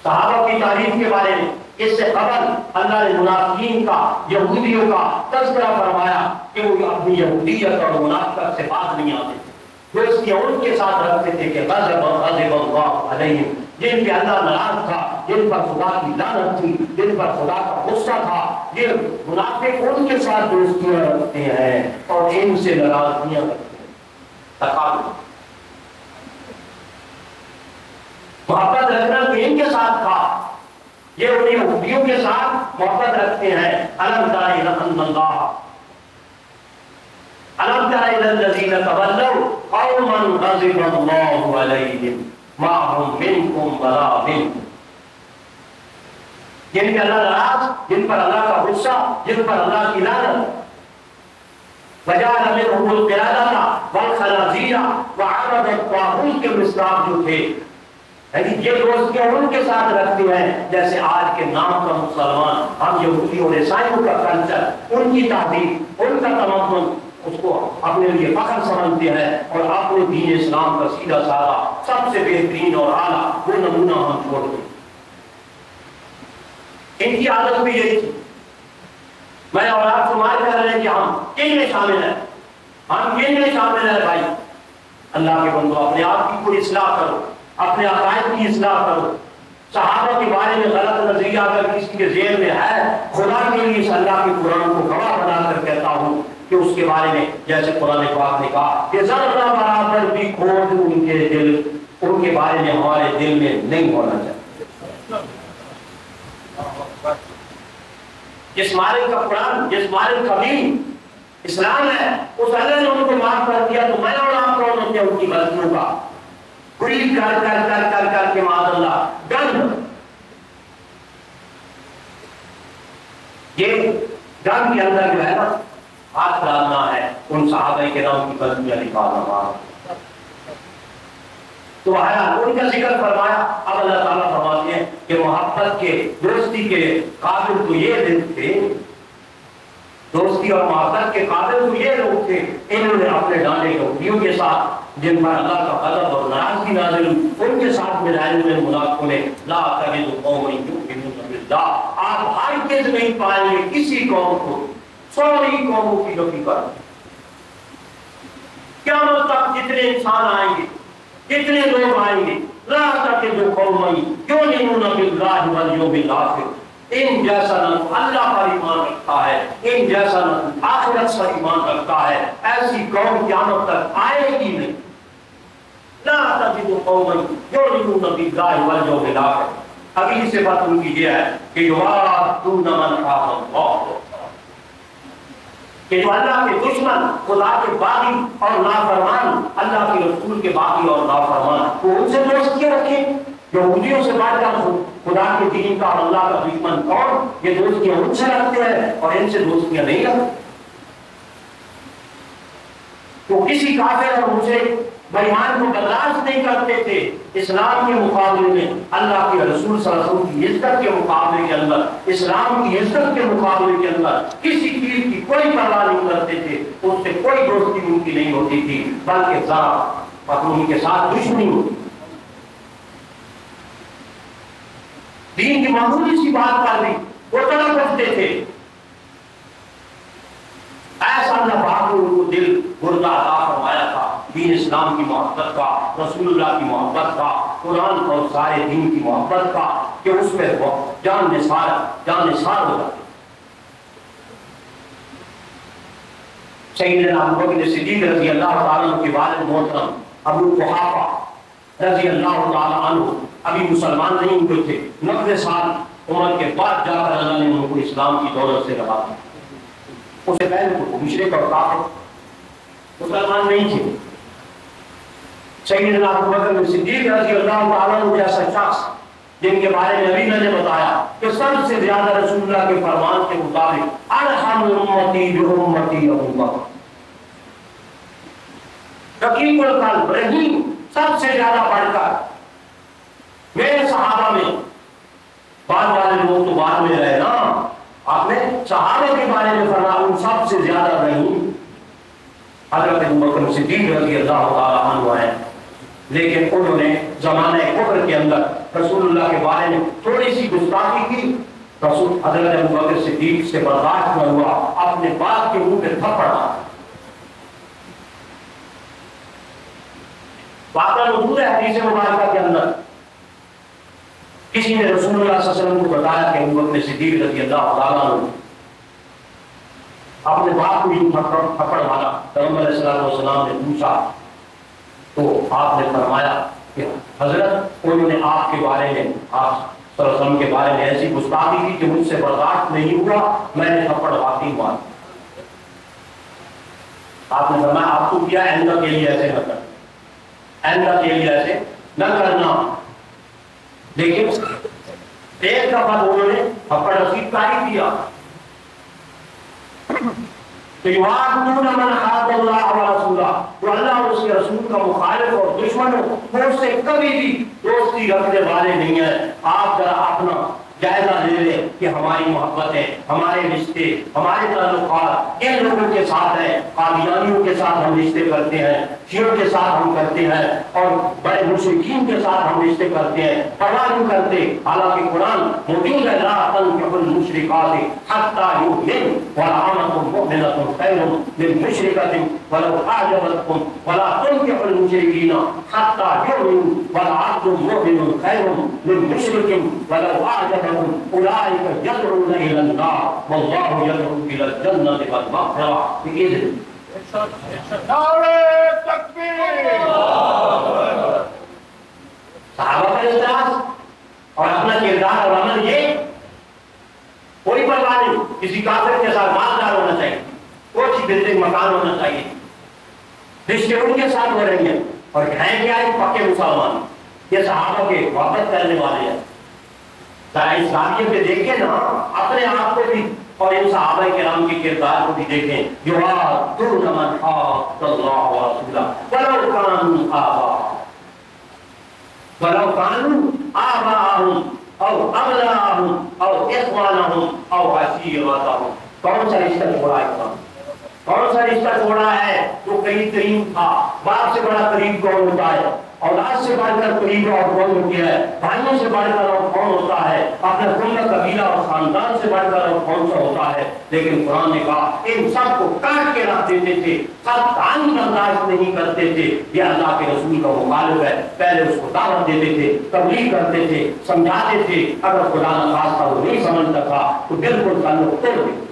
C: صحابہ کی تعریف کے بارے میں، اس سے قبل اللہ نے منافقین کا، یہودیوں کا تذکرہ فرمایا کہ وہ اپنی یہودیت اور منافقت سے باز نہیں آتے تھے، وہ اس کی ان کے ساتھ رکھتے تھے کہ غضب اللہ علیہم، جن پہ اللہ ناراض تھا، جن پر خدا کی لعنت تھی، جن پر خدا کا غصہ تھا، یہ منافق ان کے ساتھ دوستیاں رکھتے ہیں اور ان سے ناراضگیاں رکھتے ہیں۔ تقابل محبت رکھنا تو ان کے ساتھ تھا، یہ ان یہودیوں کے ساتھ محبت رکھتے ہیں۔ الم تر الی ان اللہ الم تر الی الذین تولوا قوما غضب اللہ علیہم ما هم منکم ولا منکم، جن پہ اللہ ناراض، جن پر اللہ کا غصہ، جن پر اللہ کی لعنت۔ وجعل منهم القردة والخنازیر وعبد الطاغوت کے مصداق جو تھے، یعنی یہ دوستیاں ان کے ساتھ رکھتے ہیں جیسے آج کے نام کا مسلمان ہم یہودی اور عیسائیوں کا کلچر، ان کی تہذیب، ان کا تمدن، اس کو اپنے لیے فخر سمجھتے ہیں اور اپنے دین اسلام کا سیدھا سادہ سب سے بہترین اور اعلیٰ وہ نمونہ ہم چھوڑ دیں۔ ان کی عادت بھی یہی تھی۔ میں اور آپ شمار کر رہے ہیں کہ ہم کن میں شامل ہیں، ہم کن میں شامل ہیں بھائی۔ اللہ کے بندو اپنے آپ کی کوئی اصلاح کرو، اپنے عقائد کی اصلاح کرو۔ صحابہ کے بارے میں غلط نظریہ اگر کسی کے ذہن میں ہے، خدا کے لیے اس اللہ کے قرآن کو گواہ بنا کر کہتا ہوں کہ اس کے بارے میں جیسے قرآن پاک نے کہا کہ ذرہ برابر بھی کھوٹ ان کے دل، ان کے بارے میں ہمارے دل میں نہیں ہونا چاہیے۔ جس مالک کا قرآن، جس مالک کا دین اسلام ہے، اس اللہ نے ان کو معاف کر دیا، تو میں اور آپ کون ہوتے ہیں ان کی غلطیوں کا گریز کر کر کر کر کر کے معاذ اللہ گند، یہ گند کے اندر جو ہے نا ہاتھ ڈالنا ہے، ان صحابہ کرام کی غلطیاں نکالنا۔ تو ان کا ذکر فرمایا۔ اب اللہ تعالیٰ فرماتے ہیں کہ محبت کے، دوستی کے قابل تو یہ دن تھے، دوستی اور محبت کے قابل تو یہ لوگ تھے، انہوں نے اپنے ڈالے یہودیوں کے ساتھ جن پر اللہ کا غضب اور ناراضگی نازل ہوئی، ان کے ساتھ ملائے ہوئے منافقوں نے لا تجد قوما یؤمنون باللہ، آپ ہرگز نہیں پائیں گے کسی قوم کو، ساری قوموں کی نفی کر، قیامت تک جتنے انسان آئیں گے، جتنے لوگ آئیں گے، لا تجد قوما یؤمنون باللہ والیوم الآخر، ان جیسا نہ اللہ پر ایمان رکھتا ہے، ان جیسا نہ آخرت پر ایمان رکھتا ہے، ایسی قوم قیامت تک آئے گی نہیں۔ لا تجد قوما یؤمنون باللہ والیوم الآخر، اگلی صفت ان کی یہ ہے کہ یوادون من حاد اللہ، کہ جو اللہ کے دشمن، خدا کے باغی اور نافرمان، اللہ کے رسول کے باغی اور نافرمان، وہ ان سے دوستیاں رکھیں۔ یہودیوں سے بات کر، خدا کے دین کا اور اللہ کا دشمن کون، یہ دوستیاں ان سے رکھتے ہیں اور ان سے دوستیاں نہیں رکھتے۔ تو کسی کافر اور مشرک بےایمان کو برداشت نہیں کرتے تھے، اسلام کے مقابلے میں، اللہ کے رسول صلی اللہ علیہ وسلم کی عزت کے مقابلے کے اندر، اسلام کی عزت کے مقابلے کے اندر کسی چیز کی کوئی پرواہ نہیں کرتے تھے، اس سے کوئی دوستی ان کی نہیں ہوتی تھی، بلکہ ذرا ان کے ساتھ دشمنی ہوتی۔ دین کی معمولی سی بات کر دی وہ طلب کرتے تھے، ایسا اللہ پاک نے ان کو دل گردہ عطا فرمایا تھا، دین اسلام کی محبت کا، رسول اللہ کی محبت کا، قرآن اور سارے دین کی محبت کا، کہ اس میں جان نثار ہو جاتے۔ سیدنا ابو بکر صدیق رضی اللہ تعالیٰ عنہ کے والد محترم ابو قحافہ رضی اللہ تعالیٰ عنہ ابھی مسلمان نہیں ہوئے تھے، 90 سال عمر کے بعد جا کر اللہ نے ان کو اسلام کی دولت سے لگا دیا۔ اس سے پہلے وہ مشرک اور کافر مسلمان نہیں تھے۔ سیدنا ابو بکر صدیق رضی اللہ تعالیٰ عنہ جیسا شخص جن کے بارے میں ابھی میں نے بتایا کہ سب سے زیادہ رسول اللہ کے فرمان کے مطابق ارحم امتی بامتی ابو بکر، رقیق القلب، رحیم، سب سے زیادہ بڑھ کر میرے صحابہ میں، بعد والے لوگ تو بعد میں رہے نا، آپ نے صحابہ کے بارے میں فرمایا ان سب سے زیادہ رحیم حضرت ابو بکر صدیق رضی اللہ تعالیٰ عنہ ہیں۔ لیکن انہوں نے زمانہ کفر کے اندر رسول اللہ کے بارے میں تھوڑی سی گستاخی کی، رسول حضرت ابوبکر صدیق سے برداشت نہ ہوا، اپنے باپ کے منہ پہ تھپڑ مارا۔ بات موجود ہے حدیث مبارکہ کے اندر، کسی نے رسول اللہ صلی اللہ علیہ وسلم کو بتایا کہ ابوبکر صدیق رضی اللہ تعالیٰ عنہ اپنے باپ کو یوں تھپڑ مارا۔ پیغمبر علیہ السلام نے پوچھا تو آپ نے فرمایا کہ حضرت انہوں نے آپ کے بارے میں، آپ صلی اللہ علیہ وسلم کے بارے میں ایسی گستاخی کی کہ مجھ سے برداشت نہیں ہوا، میں نے تھپڑ واقعی مارا۔ آپ نے فرمایا آپ کو کیا آئندہ کے لیے ایسے نہ کرنا، آئندہ کے لیے ایسے نہ کرنا۔ لیکن ایک دفعہ انہوں نے تھپڑ رسید کاری کیا کہ یعادون من حاد اللہ ورسولہ، جو اللہ اور اس کے رسول کا مخالف اور دشمن ہو وہ اس سے کبھی بھی دوستی رکھنے والے نہیں ہیں۔ آپ ذرا اپنا جائزہ لے لیں کہ ہماری محبتیں، ہمارے رشتے، ہمارے تعلقات ان لوگوں کے ساتھ ہیں، قادیانیوں کے ساتھ ہم رشتے کرتے ہیں، شیعوں کے ساتھ ہم کرتے ہیں، اور بڑے مشرکین کے ساتھ ہم رشتے کرتے ہیں، پرواہ نہیں کرتے۔ حالانکہ قرآن مبین ہے لا تنکحوا المشرکات حتی یؤمنن ولامۃ مؤمنۃ خیر من مشرکۃ ولو اعجبتکم ولا تنکحوا المشرکین حتی یؤمنوا ولعبد مؤمن خیر من مشرک ولو اعجبتکم اولئک یدعون الی النار واللہ یدعو الی الجنۃ والمغفرۃ بإذنہ۔
A: نعرہ تکبیر!
C: صحابہ کا احساس اور اپنا کردار اور عمل، یہ کوئی پرواہ نہیں، کسی کافر کے ساتھ مالدار ہونا چاہیے، کوئی سی بلڈنگ مکان ہونا چاہیے، رشتے ان کے ساتھ ہو رہی ہیں، اور ہیں کیا ہے پکے مسلمان، یہ صحابہ کے محبت کرنے والے ہیں۔ ذرا اسلامیت پہ دیکھیں نا اپنے آپ کو بھی اور ان صحابہ کرام کے کردار کو بھی دیکھیں۔ یعادون من حاد اللہ ورسولہ ولو کانوا آباءہم ولو کانوا آباءہم او ابناءہم او اخوانہم او عشیرتہم۔ کون سا رشتہ چھوڑا ہے اسلام؟ کون سا رشتہ چھوڑا ہے جو قریب ترین تھا؟ باپ سے بڑا قریب کون ہوتا ہے؟ اولاد سے بڑھ کر قریب اور کون ہوتی ہے؟ بھائیوں سے بڑھ کر اور کون ہوتا ہے؟ اپنے خون قبیلہ اور خاندان سے بڑھ کر اور کون سا ہوتا ہے؟ لیکن قرآن نے کہا ان سب کو کاٹ کے رکھ دیتے تھے، سب تعین برداشت نہیں کرتے تھے، یہ اللہ کے رسول کا مخالف ہے، پہلے اس کو دعوت دیتے تھے، تبلیغ کرتے تھے، سمجھاتے تھے، اگر خدا نخواستہ وہ نہیں سمجھتا تھا تو بالکل تعلق توڑ دیتے۔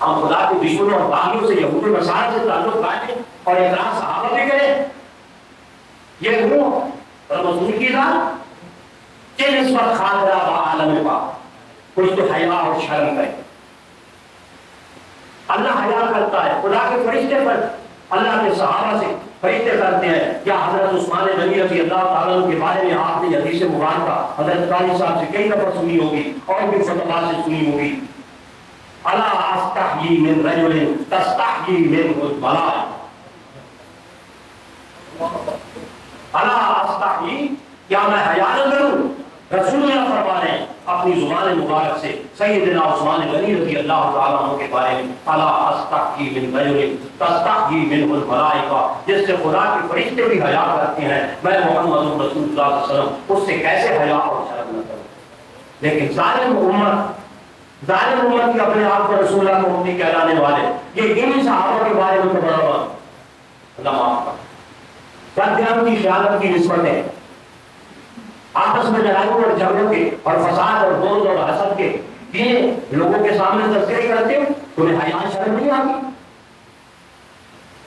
C: ہم خدا کے دشمنوں اور باغیوں سے، یہود و نصارہ سے تعلق کاٹیں اور اعتراض صحابہ بھی کریں، یہ روح اور رسول کی ذات کہ نسبت خاطرہ با عالم پاک، کچھ تو حیا اور شرم کرے۔ اللہ حیا کرتا ہے، خدا کے فرشتے پر اللہ کے صحابہ سے فرشتے کرتے ہیں۔ یا حضرت عثمان غنی رضی اللہ تعالیٰ عنہ کے بارے میں آپ نے حدیث مبارکہ حضرت قاری صاحب سے کئی دفعہ سنی ہوگی اور بھی فتوا سے سنی ہوگی۔ الا استحیی من رجل تستحیی منہ الملائکہ، الا استحیی، کیا میں حیا نہ کروں؟ رسول اللہ فرما رہے ہیں اپنی زبان مبارک سے سیدنا عثمان غنی رضی اللہ تعالیٰ عنہ کے بارے میں، الا استحیی من رجل تستحیی منہ الملائکہ، جس سے خدا کے فرشتے بھی حیا کرتے ہیں، میں محمد رسول اللہ صلی اللہ علیہ وسلم اس سے کیسے حیا اور شرم نہ کروں؟ لیکن ظالم امت کی اپنے آپ کو رسول اللہ کو امتی کہلانے والے، یہ انہی صحابہ کے بارے میں تو بڑا بڑا اللہ معاف کر بدگام کی خیالت کی نسبتیں، آپس میں لڑائیوں اور جھگڑوں کے اور فساد اور بغض اور حسد کے یہ لوگوں کے سامنے تذکرے کرتے ہو، تمہیں حیا شرم نہیں آتی؟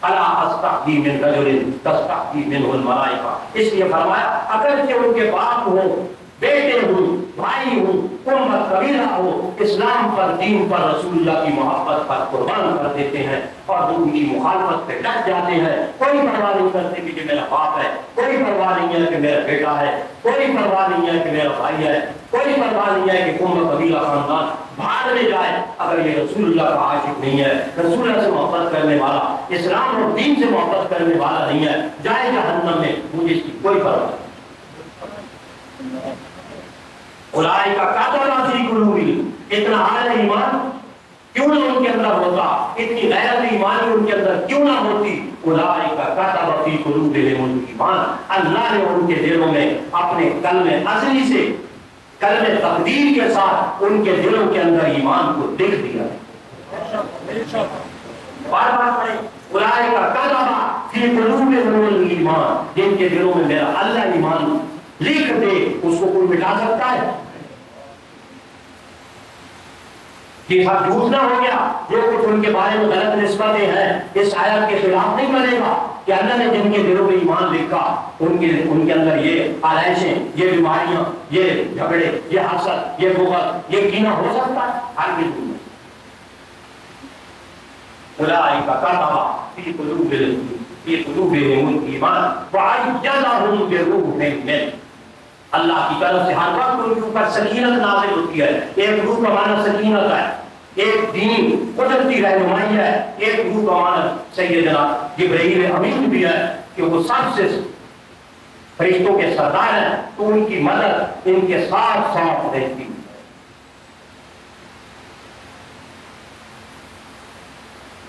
C: الا استحیی من رجل تستحیی منہ الملائکہ، اس لیے فرمایا اگرچہ ان کے باپ ہوں، بیٹے ہوں، بھائی ہوں، امت قبیلہ ہو، اسلام پر، دین پر، رسول اللہ کی محبت پر قربان کر دیتے ہیں اور ان کی مخالفت پہ ڈٹ جاتے ہیں، کوئی پرواہ نہیں کرتے کہ میرا باپ ہے، کوئی پرواہ نہیں ہے کہ میرا بیٹا ہے، کوئی پرواہ نہیں ہے کہ میرا بھائی ہے، کوئی پرواہ نہیں ہے کہ امت قبیلہ خاندان بھاگ لے جائے، اگر یہ رسول اللہ کا عاشق نہیں ہے، رسول اللہ سے محبت کرنے والا، اسلام اور دین سے محبت کرنے والا نہیں ہے، جائے جہنم میں، مجھے اس کی کوئی پرواہ نہیں۔ اولئک کتب فی قلوبہم، اتنا حال ایمان کیوں نہ ان کے اندر ہوتا، اتنی غیرت ایمانی ان کے اندر کیوں نہ ہوتی؟ اولئک کتب فی قلوبہم الایمان، اللہ نے ان کے دلوں میں اپنے کلمہ ازلی سے، کلمہ تقدیر کے ساتھ ان کے دلوں کے اندر ایمان کو لکھ دیا۔ بار بار پڑھیں، اولئک کتب فی قلوبہم الایمان، جن کے دلوں میں میرا اللہ ایمان لکھ دے، اس کو کوئی مٹا سکتا ہے؟ یہ سب جھوٹ نہ ہو گیا؟ جو کچھ ان کے بارے میں غلط نسبتیں ہیں اس آیت کے خلاف نہیں بنے گا کہ اللہ نے جن کے دلوں میں ایمان لکھا ان کے اندر یہ آلائشیں، یہ بیماریاں، یہ جھگڑے، یہ حسد، یہ بغض، یہ کینہ ہو سکتا ہے؟ ہرگز نہیں۔ اولئک کتب فی قلوبہم الایمان وأیدہم بروح منہ، اللہ کی طرف سے ہر وقت ان کے اوپر سکینت نازل ہوتی ہے۔ ایک روح کا معنی سکینت ہے، ایک دینی قدرتی رہنمائی ہے، ایک روح کا معنی سیدنا جبرائیل امین بھی ہے کہ وہ سب سے فرشتوں کے سردار ہیں، تو ان کی مدد ان کے ساتھ ساتھ رہتی ہے۔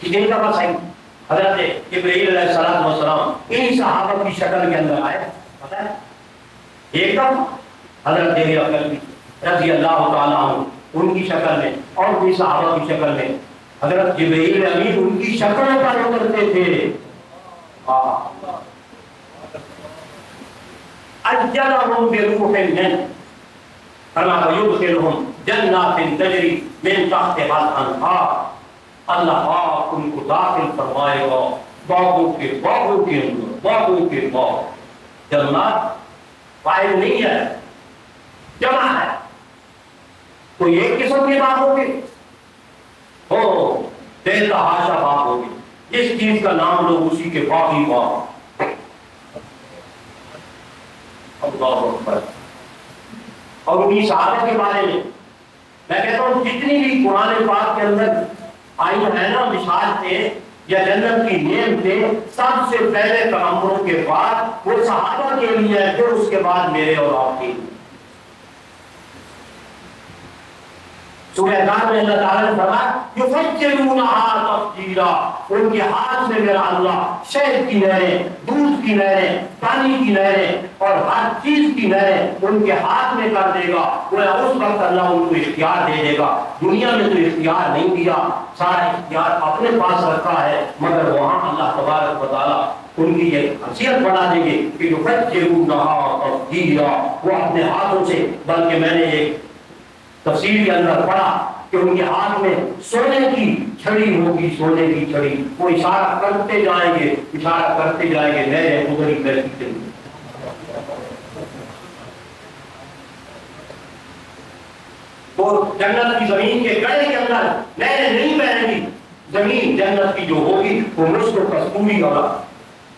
C: کتنی دفعہ صحیح حضرت جبرائیل علیہ السلام انہی صحابہ کی شکل کے اندر آئے، پتہ ہے؟ ایک دم حضرت دہیا کلبی رضی اللہ تعالیٰ عنہ ان کی شکل میں اور کوئی صحابہ کی شکل میں حضرت جبرائیل امین ان کی شکل پر اترتے تھے۔ اجلہم بروح منہ، فرمایا ویدخلہم جنات تجری من تحتہا الانہار، اللہ پاک ان کو داخل فرمائے گا باغوں کے اندر، باغوں کے باغ۔ جنات فائل نہیں ہے، جمع ہے، کوئی ایک قسم کے باغ ہوگے ہو دیتا ہاشا باغ ہوگی، جس چیز کا نام لو اسی کے باغی باغ۔ اللہ اکبر۔ اور انہی صحابہ کے بارے میں کہتا ہوں جتنی بھی قرآن پاک کے اندر آئی ہے نا مثال تھے یا جنت کی نعمت تھے، سب سے پہلے پیغمبروں کے بعد وہ صحابہ کے لیے ہے، پھر اس کے بعد میرے اور آپ کے۔ سورہ کہف میں اللہ تعالیٰ نے فرمایا یفجرونہا تفجیرا، ان کے ہاتھ میں میرا اللہ شہد کی نہریں، دودھ کی نہریں، پانی کی نہریں اور ہر چیز کی نہریں ان کے ہاتھ میں کر دے گا۔ اس وقت اللہ ان کو اختیار دے دے گا۔ دنیا میں تو اختیار نہیں دیا، سارا اختیار اپنے پاس رکھا ہے، مگر وہاں اللہ تبارک و تعالیٰ ان کی یہ حیثیت بڑھا دیں گے کہ یفجرونہا تفجیرا، وہ اپنے ہاتھوں سے، بلکہ میں نے ایک تفسیر کے اندر پڑھا کہ ان کے ہاتھ میں سونے کی چھڑی ہوگی، سونے کی چھڑی، وہ اشارہ کرتے جائیں گے، اشارہ کرتے جائیں گے، نئے ادھر ہی کرتی چلیں گے۔ تو جنت کی زمین کے گڑھے کے اندر نئے نہیں بہنے گی، زمین جنت کی جو ہوگی وہ مشک و کستوری اور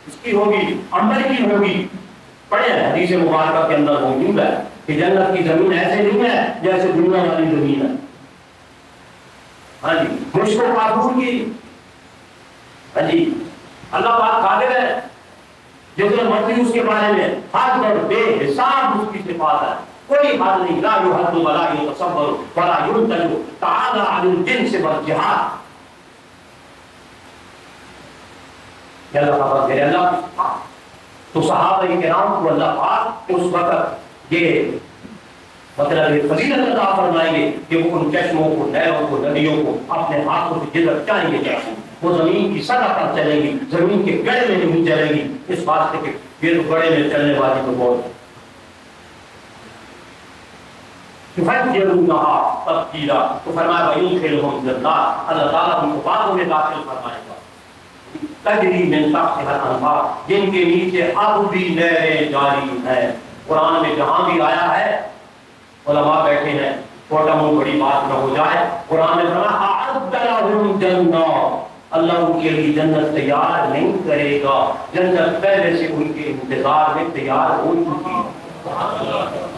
C: اس کی ہوگی، امبر کی ہوگی۔ پڑھے ہیں حدیث مبارکہ کے اندر موجود ہے کہ جنت کی زمین ایسے نہیں ہے جیسے دنیا والی زمین ہے۔ ہاں جی، مشک و کافور کی، ہاں جی، اللہ پاک قادر ہے، جتنے مرضی اس کے بارے میں حد اور بے حساب اس کی صفات ہے، کوئی حد نہیں، لا یحد ولا یتصور ولا ينتج تعالی عن الجنس والجہاد۔ یہ اللہ پاک میرے اللہ کی صفات۔ تو صحابہ کرام کو اللہ پاک اس وقت یہ مطلب فضیلت عطا فرمائیں گے کہ وہ ان چشموں کو، نہروں کو، ندیوں کو اپنے ہاتھوں سے جدھر چاہیں گے چاہیں، وہ زمین کی سطح پر چلیں گی، زمین کے گڑھے میں نہیں چلیں گی، اس واسطے کہ یہ تو گڑھے میں چلنے والی تو بہت یفجرونہا تفجیرا۔ تو فرمایا ویدخلہم جنات، اللہ تعالیٰ ان کو باغوں میں داخل فرمائے گا، تجری من تحتہا الانہار، جن کے نیچے اب بھی نہریں جاری ہیں۔ قرآن میں جہاں بھی آیا ہے، علماء بیٹھے ہیں، چھوٹا منہ بڑی بات نہ ہو جائے، قرآن نے فرمایا اعد لہم جنات، اللہ ان کے لیے جنت تیار نہیں کرے گا، جنت پہلے سے ان کے انتظار میں تیار ہو چکی ہے۔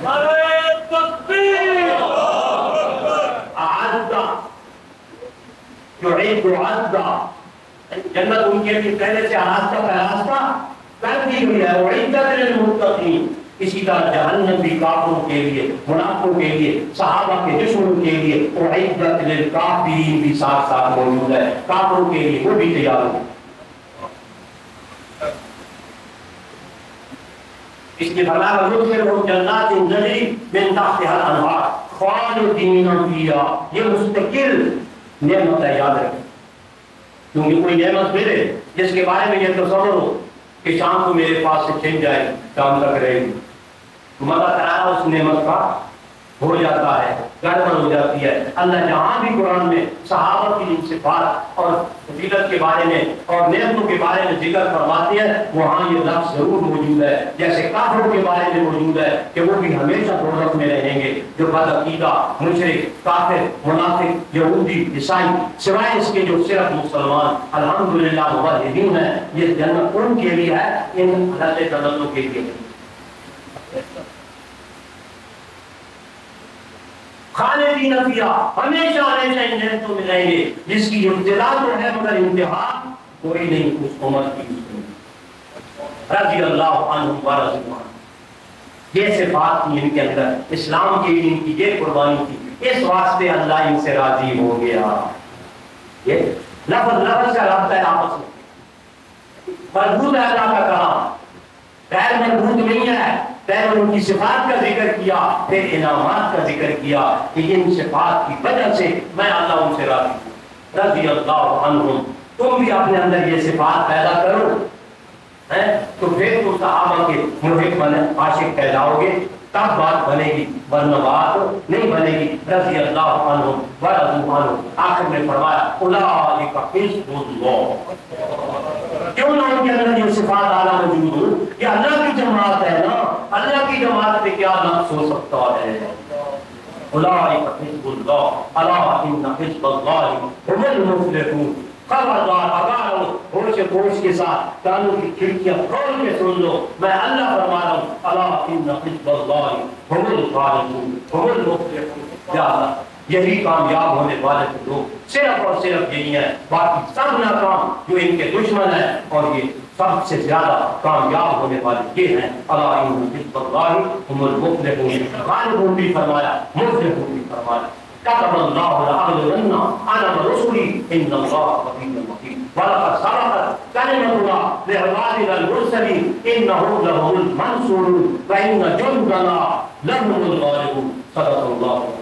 B: نعرہ تکبیر،
C: اعد یعید عد، جنت ان کے لیے پہلے سے آراستہ کر دی گئی ہے، وعدت للمتقین، اسی طرح جہنم بھی کافروں کے لیے، منافقوں کے لیے، صحابہ کے دشمنوں کے لیے اعدت للکافرین بھی ساتھ ساتھ موجود ہے، کافروں کے لیے وہ بھی تیار ہو۔ اس کے فرمایا وَيُدْخِلُهُمْ جَنَّاتٍ تَجْرِی مِن تَحْتِهَا الْأَنْہَارُ خَالِدِینَ فِیہَا، یہ مستقل نعمت ہے، یاد رکھیں۔ کیونکہ کوئی نعمت ملے جس کے بارے میں یہ تصور ہو کہ شام کو میرے پاس سے چھن جائے، شام تک رہے گی، مزہ کرانا اس نعمت کا ہو جاتا ہے، گڑبڑ ہو جاتی ہے۔ اللہ جہاں بھی قرآن میں صحابہ کی صفات اور فضیلت کے بارے میں اور نعمتوں کے بارے میں ذکر فرماتے ہیں، وہاں یہ لفظ ضرور موجود ہے۔ جیسے کافروں کے بارے میں موجود ہے کہ وہ بھی ہمیشہ دوزخ میں رہیں گے، جو بدعقیدہ، مشرک، کافر، منافق، یہودی، عیسائی، سوائے اس کے جو صرف مسلمان الحمدللہ موحدین ہیں، یہ جنت ان کے لیے ہے، ان اللہ تعالیٰ کے لیے۔ خالدین فیہا، ہمیشہ ہمیشہ ان جنتوں میں رہیں گے، جس کی ابتدا تو ہے مگر انتہا کوئی نہیں اس عمر کی۔ رضی اللہ عنہم ورضوا عنہ، یہ صفات تھی ان کے اندر، اسلام کے ان کی یہ قربانی تھی، اس واسطے اللہ ان سے راضی ہو گیا۔ یہ لفظ کا رابطہ ہے آپس میں، مربوط ہے اللہ کا کلام، غیر مربوط نہیں ہے۔ پہلے ان کی صفات کا ذکر کیا، پھر انعامات کا ذکر کیا کہ ان صفات کی وجہ سے میں اللہ ان سے راضی ہوں۔ رضی اللہ عنہم، تم بھی اپنے اندر یہ صفات پیدا کرو تو پھر تم صحابہ کے محب بنے، عاشق کہلاؤ گے، تب بات بنے گی، ورنہ بات نہیں بنے گی۔ رضی اللہ عنہم ورضوا عنہ، آخر میں فرمایا اولئک حزب اللہ، کیوں نہ ان کے اندر یہ صفات اعلیٰ موجود ہو؟ یہ اللہ کی جماعت ہے نا، اللہ کی جماعت میں کیا نقص ہو سکتا ہے؟ اولئک حزب اللہ الا ان حزب اللہ هم المفلحون۔ خبردار اگر ہوش ہوش کے ساتھ کانوں کی کھڑکیاں کھول کے سن لو، میں اللہ فرما رہا ہوں الا ان حزب اللہ هم الغالبون هم المفلحون۔ یا اللہ یہی کامیاب ہونے والے لوگ صرف اور صرف یہی ہیں، باقی سب ناکام جو ان کے دشمن ہیں، اور یہ سب سے زیادہ کامیاب ہونے والے یہ ہیں الا ان حزب اللہ هم المفلحون۔ غالبون بھی فرمایا، مفلحون بھی فرمایا۔ كتب الله لأغلبن أنا ورسلي إن الله قوي متين ولقد سبقت كلمتنا لعبادنا المرسلين إنهم لهم المنصورون وإن جندنا لهم الغالبون۔ صدق الله۔